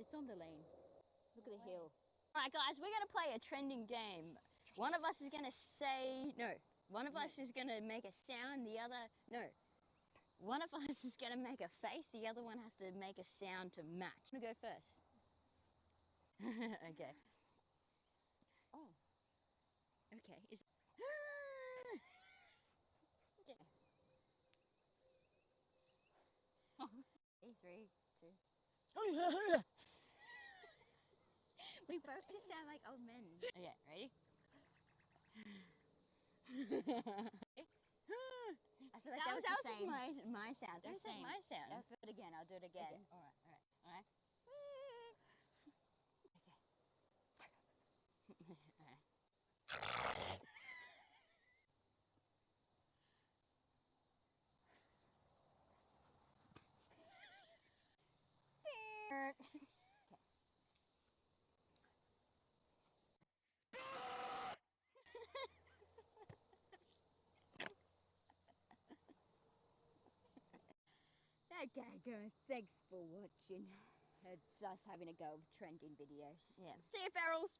It's on the lane. Look at the hill. All right, guys, we're gonna play a trending game. One of us is gonna say no. One of us is gonna make a sound. The other no. One of us is gonna make a face. The other one has to make a sound to match. I'm gonna go first. Okay. Oh. Okay. Is. Three, two. We both just sound like old men. Okay, ready? I feel like that was the same. My sound. That was my sound. I'll do it again. I'll do it again. Okay. All right. Okay, guys, thanks for watching. It's us having a go of trending videos. Yeah. See you, ferals.